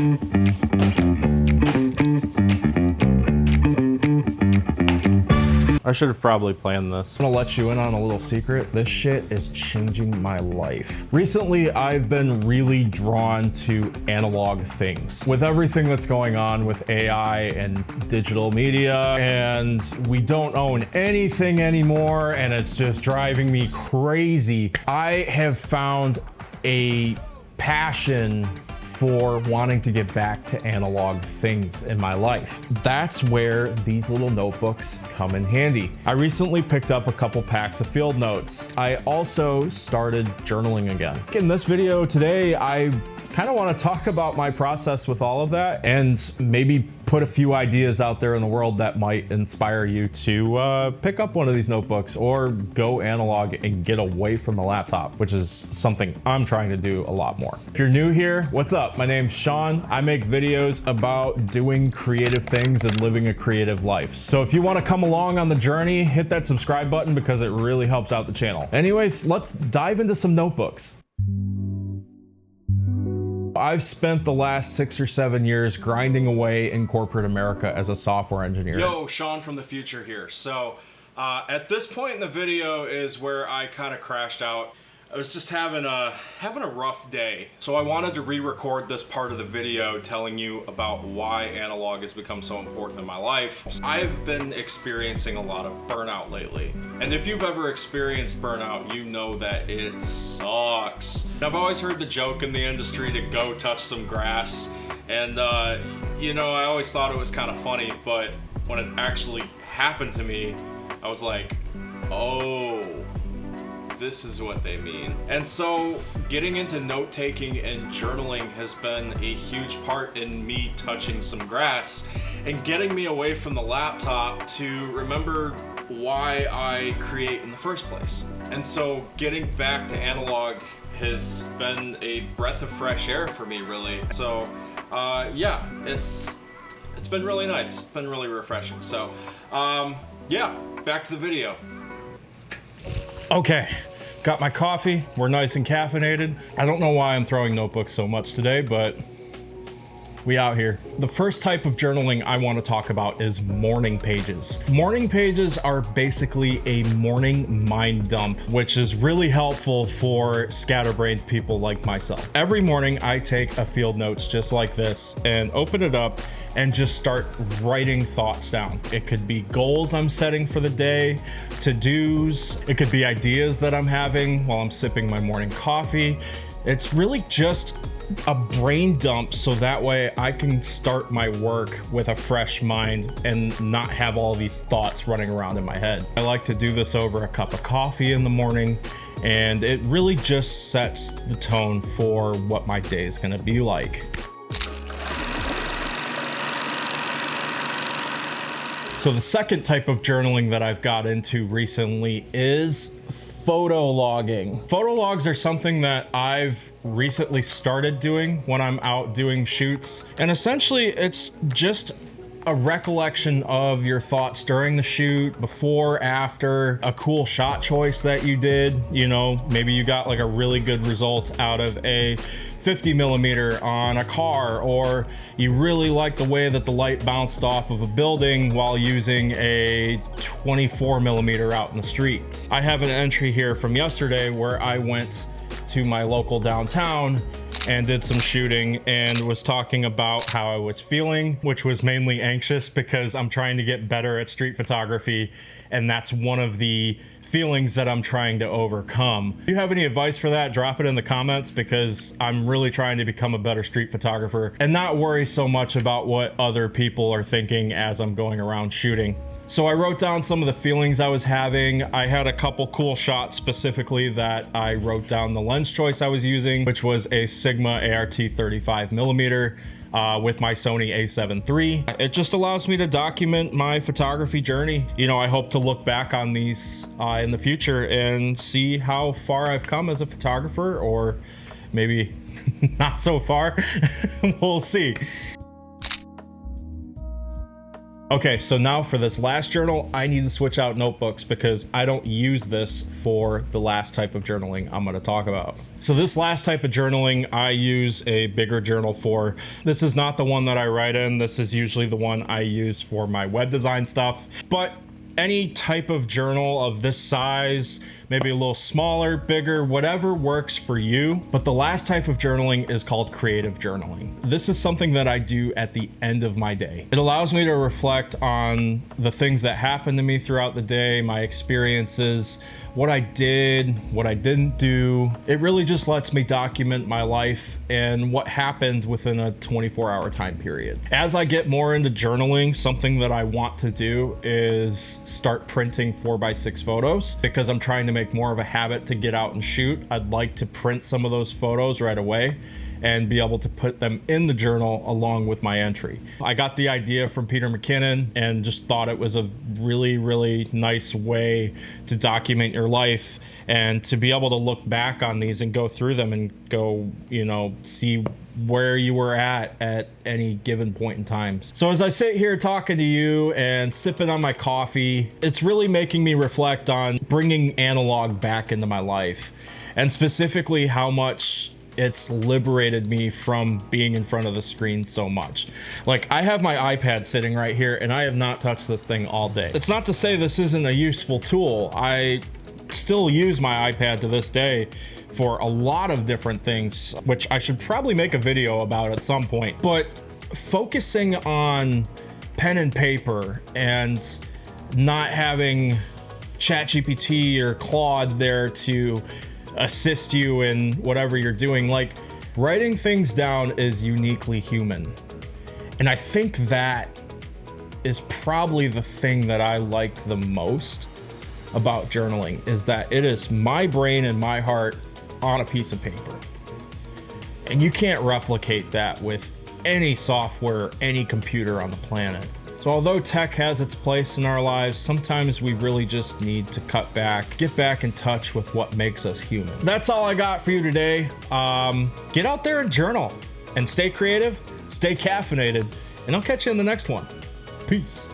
I should have probably planned this. I'm gonna let you in on a little secret. This shit is changing my life. Recently, I've been really drawn to analog things. With everything that's going on with AI and digital media, and we don't own anything anymore, and it's just driving me crazy. I have found a passion for wanting to get back to analog things in my life. That's where these little notebooks come in handy. I recently picked up a couple packs of field notes. I also started journaling again. In this video today, I kind of want to talk about my process with all of that and maybe put a few ideas out there in the world that might inspire you to pick up one of these notebooks or go analog and get away from the laptop, which is something I'm trying to do a lot more. If you're new here, what's up? My name's Sean. I make videos about doing creative things and living a creative life. So if you want to come along on the journey, hit that subscribe button because it really helps out the channel. Anyways, let's dive into some notebooks. I've spent the last 6 or 7 years grinding away in corporate America as a software engineer. Yo, Sean from the future here. So at this point in the video is where I kind of crashed out. I was just having a rough day. So I wanted to re-record this part of the video telling you about why analog has become so important in my life. I've been experiencing a lot of burnout lately. And if you've ever experienced burnout, you know that it sucks. I've always heard the joke in the industry to go touch some grass. And you know, I always thought it was kind of funny, but when it actually happened to me, I was like, oh, this is what they mean. And so getting into note-taking and journaling has been a huge part in me touching some grass and getting me away from the laptop to remember why I create in the first place. And so getting back to analog has been a breath of fresh air for me, really. So yeah, it's been really nice. It's been really refreshing. So yeah, back to the video. Okay, got my coffee. We're nice and caffeinated. I don't know why I'm throwing notebooks so much today, but we out here. The first type of journaling I want to talk about is morning pages. Morning pages are basically a morning mind dump, which is really helpful for scatterbrained people like myself. Every morning I take a field notes just like this and open it up and just start writing thoughts down. It could be goals I'm setting for the day, to-dos, it could be ideas that I'm having while I'm sipping my morning coffee. It's really just a brain dump so that way I can start my work with a fresh mind and not have all these thoughts running around in my head. I like to do this over a cup of coffee in the morning, and it really just sets the tone for what my day is gonna be like. So the second type of journaling that I've got into recently is photo logging. Photo logs are something that I've recently started doing when I'm out doing shoots. And essentially it's just a recollection of your thoughts during the shoot, before, after, a cool shot choice that you did. You know, maybe you got like a really good result out of a 50mm on a car, or you really like the way that the light bounced off of a building while using a 24mm out in the street. I have an entry here from yesterday where I went to my local downtown and did some shooting and was talking about how I was feeling, which was mainly anxious because I'm trying to get better at street photography, and that's one of the feelings that I'm trying to overcome. If you have any advice for that, drop it in the comments, because I'm really trying to become a better street photographer and not worry so much about what other people are thinking as I'm going around shooting. So I wrote down some of the feelings I was having. I had a couple cool shots specifically that I wrote down the lens choice I was using, which was a Sigma ART 35mm with my Sony a7 III. It just allows me to document my photography journey. You know, I hope to look back on these in the future and see how far I've come as a photographer, or maybe not so far. We'll see. Okay, so now for this last journal, I need to switch out notebooks because I don't use this for the last type of journaling I'm going to talk about. So this last type of journaling, I use a bigger journal for. This is not the one that I write in. This is usually the one I use for my web design stuff. But any type of journal of this size, maybe a little smaller, bigger, whatever works for you. But the last type of journaling is called creative journaling. This is something that I do at the end of my day. It allows me to reflect on the things that happened to me throughout the day, my experiences, what I did, what I didn't do. It really just lets me document my life and what happened within a 24-hour time period. As I get more into journaling, something that I want to do is start printing 4x6 photos because I'm trying to make more of a habit to get out and shoot. I'd like to print some of those photos right away and be able to put them in the journal along with my entry. I got the idea from Peter McKinnon and just thought it was a really, really nice way to document your life and to be able to look back on these and go through them and go, you know, see where you were at any given point in time. So as I sit here talking to you and sipping on my coffee, it's really making me reflect on bringing analog back into my life, and specifically how much it's liberated me from being in front of the screen so much. Like, I have my iPad sitting right here and I have not touched this thing all day. It's not to say this isn't a useful tool. I still use my iPad to this day for a lot of different things, which I should probably make a video about at some point. But focusing on pen and paper and not having ChatGPT or Claude there to assist you in whatever you're doing, like, writing things down is uniquely human. And I think that is probably the thing that I like the most about journaling, is that it is my brain and my heart on a piece of paper. And you can't replicate that with any software, any computer on the planet. So although tech has its place in our lives, sometimes we really just need to cut back, get back in touch with what makes us human. That's all I got for you today. Get out there and journal and stay creative, stay caffeinated, and I'll catch you in the next one. Peace.